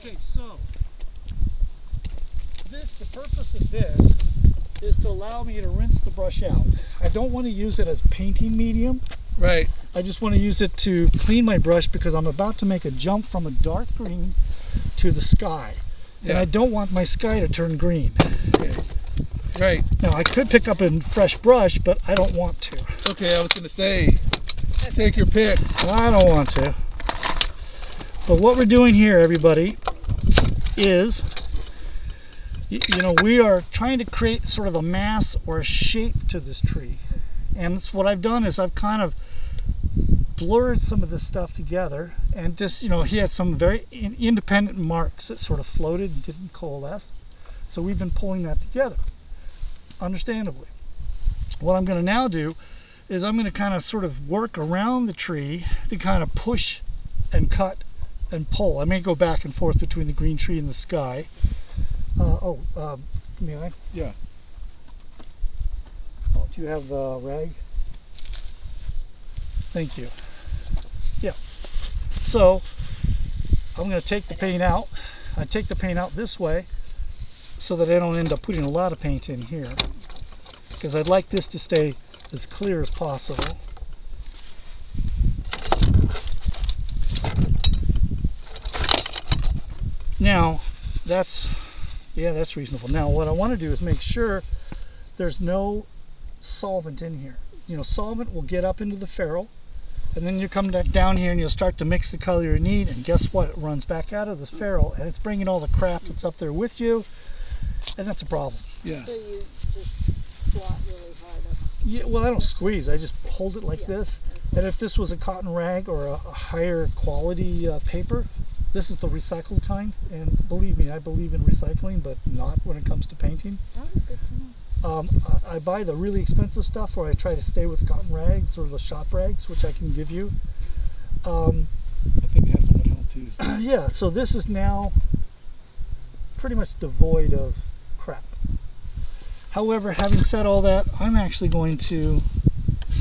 Okay, so the purpose of this is to allow me to rinse the brush out. I don't want to use it as painting medium. Right. I just want to use it to clean my brush because I'm about to make a jump from a dark green to the sky. Yeah. And I don't want my sky to turn green. Okay. Right. Now I could pick up a fresh brush, but I don't want to. Okay, I was going to say, take your pick. I don't want to. But what we're doing here, everybody, is, you know, we are trying to create sort of a mass or a shape to this tree. And so what I've done is I've kind of blurred some of this stuff together, and just, you know, he had some very independent marks that sort of floated and didn't coalesce. So we've been pulling that together, understandably. What I'm going to now do is I'm going to kind of sort of work around the tree to kind of push and cut and pull. I may go back and forth between the green tree and the sky. May I? Yeah. Oh, do you have a rag? Thank you. Yeah. So I'm going to take the paint out. I take the paint out this way so that I don't end up putting a lot of paint in here, because I'd like this to stay as clear as possible. Now that's reasonable. Now what I want to do is make sure there's no solvent in here. You know, solvent will get up into the ferrule, and then you come back down here and you'll start to mix the color you need, and guess what? It runs back out of the ferrule and it's bringing all the crap that's up there with you, and that's a problem. Yeah. So you just blot really hard up. Yeah, well, I don't squeeze. I just hold it like this. Okay. And if this was a cotton rag or a higher quality paper, this is the recycled kind, and believe me, I believe in recycling, but not when it comes to painting. Oh, good to know. I buy the really expensive stuff, or I try to stay with cotton rags or the shop rags, which I can give you. I think it has somewhat help too. Yeah, so this is now pretty much devoid of crap. However, having said all that, I'm actually going to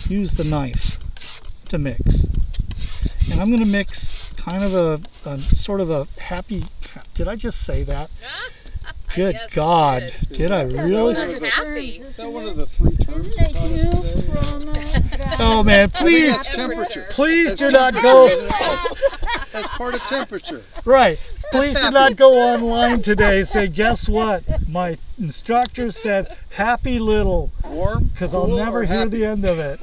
use the knife to mix. And I'm going to mix kind of a sort of a happy, did I just say that? Good God, did I really? Is that one of the three terms you taught us today? Oh man, please, temperature. Please do not go. As part of temperature. Right. Please do not go online today and say, guess what? My instructor said happy little. Warm? Because I'll never hear the end of it.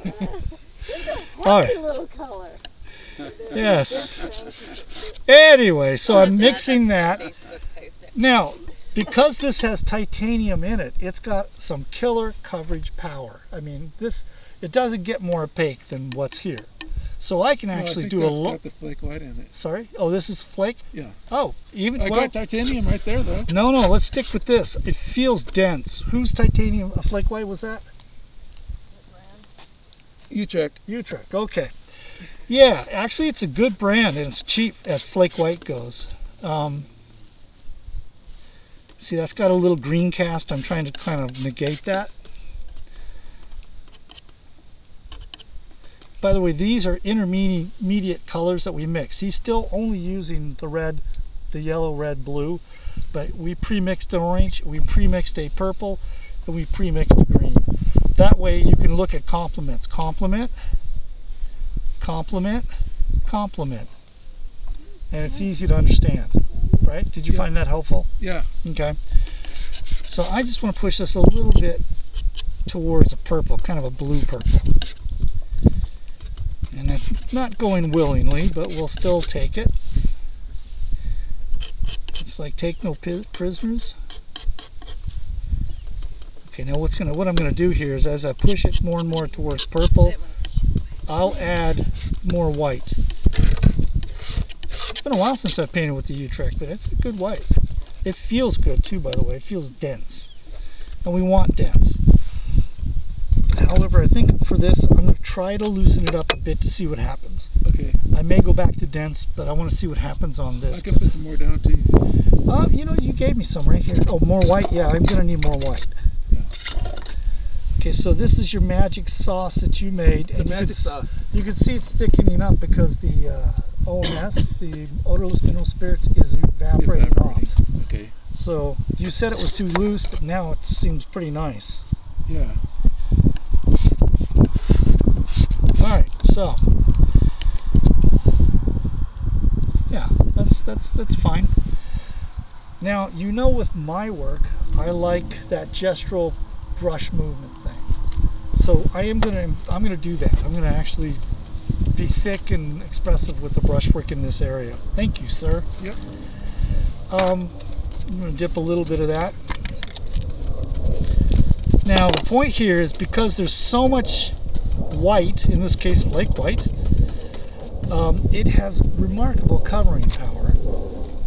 All right. Little color. Yes. Anyway, so I'm mixing that. Now, because this has titanium in it, it's got some killer coverage power. I mean, it doesn't get more opaque than what's here. So I can actually do a lot. Got the flake white in it. Sorry? Oh, this is flake? Yeah. Oh, even I got titanium right there though. No, let's stick with this. It feels dense. Whose titanium flake white was that? Utrecht. Utrecht. Okay. Yeah, actually it's a good brand and it's cheap as flake white goes. See, that's got a little green cast. I'm trying to kind of negate that. By the way, these are intermediate colors that we mix. He's still only using the red, the yellow, red, blue, but we pre-mixed an orange, we pre-mixed a purple, and we pre-mixed a green. That way you can look at complements. Complement, complement, complement. And it's easy to understand, right? Did you find that helpful? Yeah. Okay. So I just want to push this a little bit towards a purple, kind of a blue purple. And it's not going willingly, but we'll still take it. It's like take no prisoners. Okay, now what I'm going to do here is as I push it more and more towards purple, I'll add more white. It's been a while since I've painted with the Utrecht, but it's a good white. It feels good too, by the way. It feels dense. And we want dense. However, I think for this, I'm going to try to loosen it up a bit to see what happens. Okay. I may go back to dense, but I want to see what happens on this. I can put some more down too. You know, you gave me some right here. Oh, more white? Yeah, I'm going to need more white. Yeah. Okay, so this is your magic sauce that you made. The magic sauce. You can see it's thickening up because the OMS, the odorless mineral spirits, is evaporating off. Okay. So you said it was too loose, but now it seems pretty nice. Yeah. Alright, so yeah, that's fine. Now, you know, with my work, I like that gestural brush movement thing. So I'm gonna do that. I'm gonna actually be thick and expressive with the brushwork in this area. Thank you, sir. Yep. I'm gonna dip a little bit of that. Now, the point here is because there's so much white, in this case flake white, it has remarkable covering power.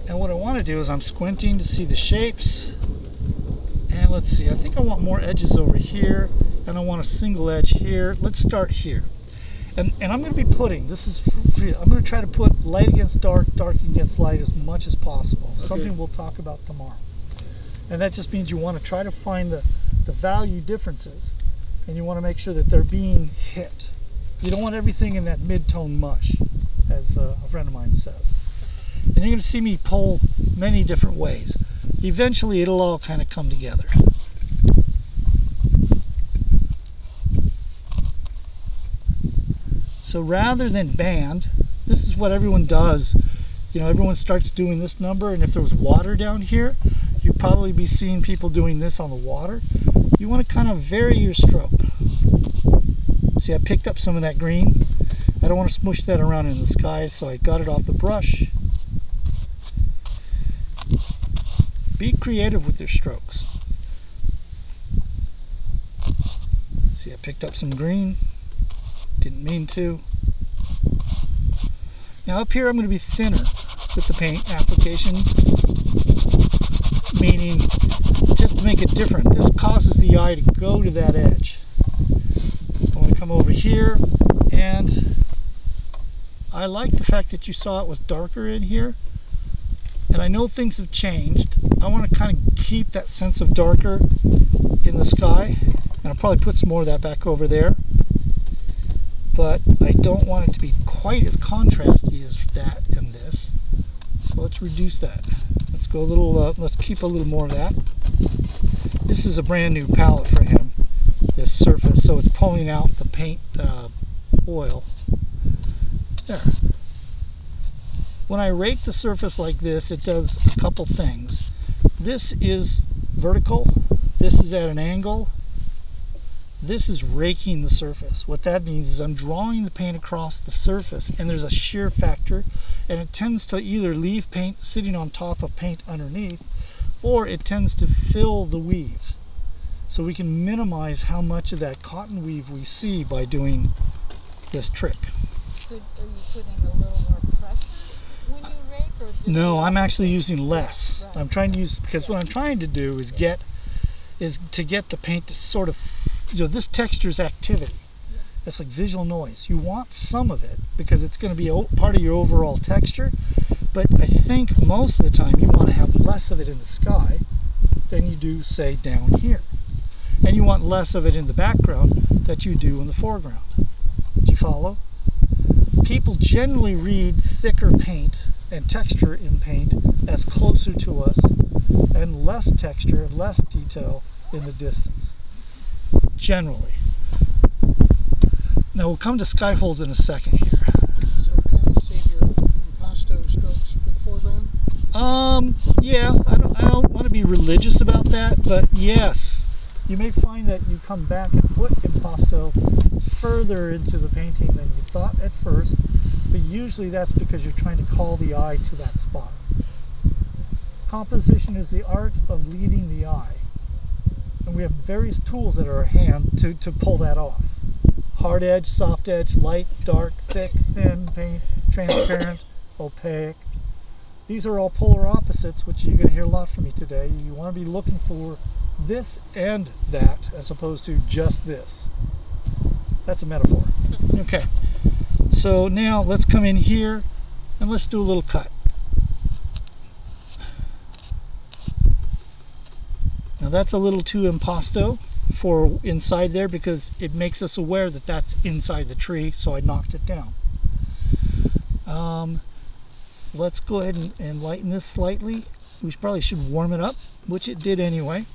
And what I want to do is I'm squinting to see the shapes. And let's see, I think I want more edges over here, and I want a single edge here. Let's start here. And I'm going to be putting, this is free, I'm going to try to put light against dark, dark against light as much as possible. Okay. Something we'll talk about tomorrow. And that just means you want to try to find the value differences, and you want to make sure that they're being hit. You don't want everything in that mid-tone mush, as a friend of mine says. And you're going to see me pull many different ways. Eventually it'll all kind of come together. So rather than band, this is what everyone does. You know, everyone starts doing this number, and if there was water down here, you'd probably be seeing people doing this on the water. You want to kind of vary your stroke. See, I picked up some of that green. I don't want to smush that around in the sky, so I got it off the brush. Be creative with your strokes. See, I picked up some green. Didn't mean to. Now up here I'm going to be thinner with the paint application, meaning just to make it different. This causes the eye to go to that edge. I want to come over here, and I like the fact that you saw it was darker in here. And I know things have changed. I want to kind of keep that sense of darker in the sky. And I'll probably put some more of that back over there. But I don't want it to be quite as contrasty as that in this. So let's reduce that. Let's go a little, let's keep a little more of that. This is a brand new palette for him, this surface. So it's pulling out the paint oil. There. When I rake the surface like this, it does a couple things. This is vertical, this is at an angle, this is raking the surface. What that means is I'm drawing the paint across the surface, and there's a shear factor, and it tends to either leave paint sitting on top of paint underneath, or it tends to fill the weave. So we can minimize how much of that cotton weave we see by doing this trick. So are you putting a little more pressure when you rake, or just No, I'm actually using less. Right. I'm trying to use, because what I'm trying to do is to get the paint to sort of, so this texture is activity. It's like visual noise. You want some of it because it's going to be a part of your overall texture, but I think most of the time you want to have less of it in the sky than you do, say, down here. And you want less of it in the background that you do in the foreground. Do you follow? People generally read thicker paint and texture in paint as closer to us, and less texture and less detail in the distance. Generally. Now we'll come to sky holes in a second here. So kind of save your impasto strokes for the foreground? Yeah, I don't want to be religious about that, but yes. You may find that you come back and put impasto further into the painting than you thought at first, but usually that's because you're trying to call the eye to that spot. Composition is the art of leading the eye, and we have various tools at our hand to pull that off. Hard edge, soft edge, light, dark, thick, thin paint, transparent, opaque. These are all polar opposites, which you're going to hear a lot from me today. You want to be looking for this and that, as opposed to just this. That's a metaphor. Okay, so now let's come in here and let's do a little cut. Now that's a little too impasto for inside there because it makes us aware that that's inside the tree, so I knocked it down. let's go ahead and lighten this slightly. We probably should warm it up, which it did anyway.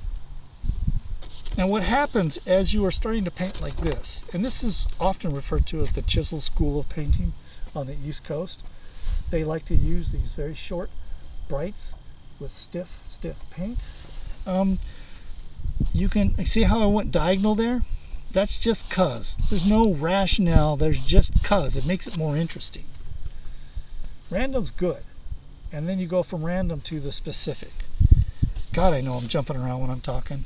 And what happens as you are starting to paint like this, and this is often referred to as the chisel school of painting on the East Coast. They like to use these very short brights with stiff paint. You can see how I went diagonal there? That's just 'cause. There's no rationale, there's just 'cause. It makes it more interesting. Random's good. And then you go from random to the specific. God, I know I'm jumping around when I'm talking.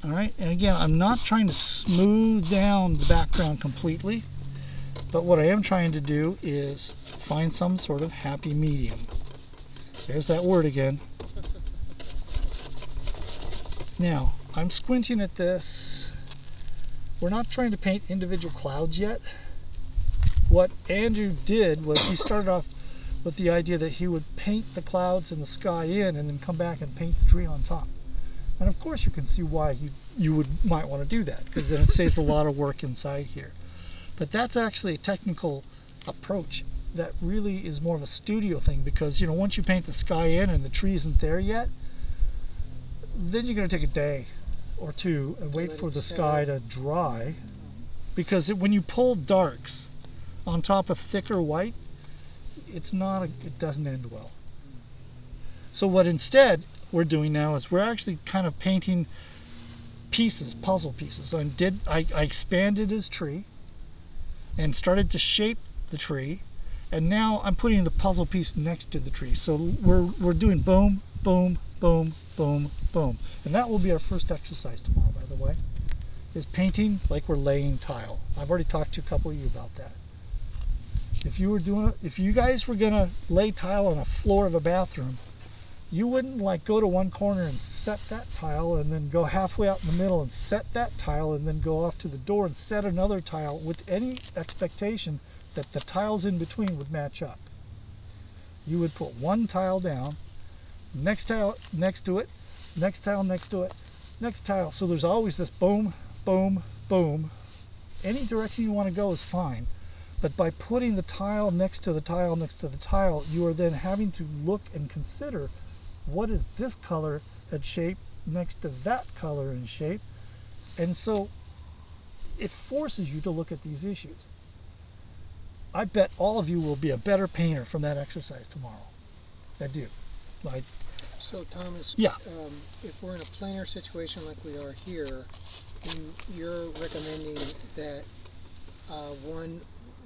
All right, and again, I'm not trying to smooth down the background completely, but what I am trying to do is find some sort of happy medium. There's that word again. Now, I'm squinting at this. We're not trying to paint individual clouds yet. What Andrew did was he started off with the idea that he would paint the clouds and the sky in and then come back and paint the tree on top. And of course you can see why you might want to do that, because then it saves a lot of work inside here. But that's actually a technical approach that really is more of a studio thing, because you know, once you paint the sky in and the tree isn't there yet, then you're going to take a day or two and wait for the sky to dry, because when you pull darks on top of thicker white, it doesn't end well. So what instead we're doing now is we're actually kind of painting pieces, puzzle pieces. So I expanded his tree and started to shape the tree, and now I'm putting the puzzle piece next to the tree. So we're doing boom, boom, boom, boom, boom. And that will be our first exercise tomorrow, by the way, is painting like we're laying tile. I've already talked to a couple of you about that. If you guys were gonna lay tile on a floor of a bathroom, you wouldn't like go to one corner and set that tile and then go halfway out in the middle and set that tile and then go off to the door and set another tile with any expectation that the tiles in between would match up. You would put one tile down, next tile next to it, next tile next to it, next tile. So there's always this boom, boom, boom. Any direction you want to go is fine. But by putting the tile next to the tile next to the tile, you are then having to look and consider, what is this color and shape next to that color and shape? And so it forces you to look at these issues. I bet all of you will be a better painter from that exercise tomorrow. I do. So Thomas, yeah. If we're in a planar situation like we are here, and you're recommending that one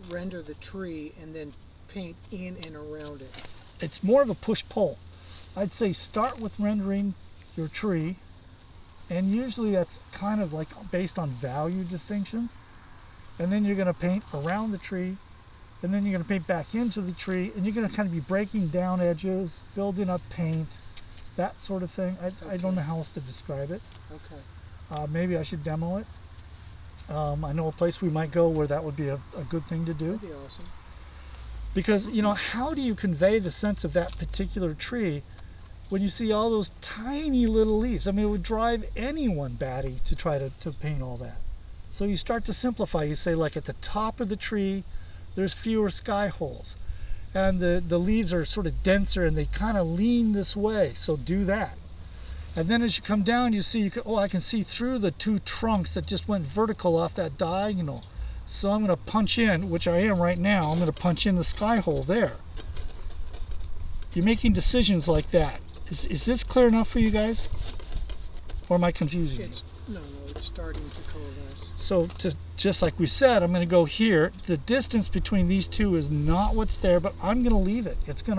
render the tree and then paint in and around it. It's more of a push-pull. I'd say start with rendering your tree, and usually that's kind of like based on value distinctions, and then you're going to paint around the tree, and then you're going to paint back into the tree, and you're going to kind of be breaking down edges, building up paint, that sort of thing. I don't know how else to describe it. Okay. Maybe I should demo it. I know a place we might go where that would be a good thing to do. That'd be awesome. Because, you know, how do you convey the sense of that particular tree when you see all those tiny little leaves? I mean, it would drive anyone batty to try to paint all that. So you start to simplify. You say, like, at the top of the tree, there's fewer sky holes. And the leaves are sort of denser and they kind of lean this way. So do that. And then as you come down, you see, I can see through the two trunks that just went vertical off that diagonal. So I'm going to punch in, which I am right now, I'm going to punch in the sky hole there. You're making decisions like that. Is this clear enough for you guys? Or am I confusing you? No, it's starting to coalesce. So just like we said, I'm going to go here. The distance between these two is not what's there, but I'm going to leave it. It's going to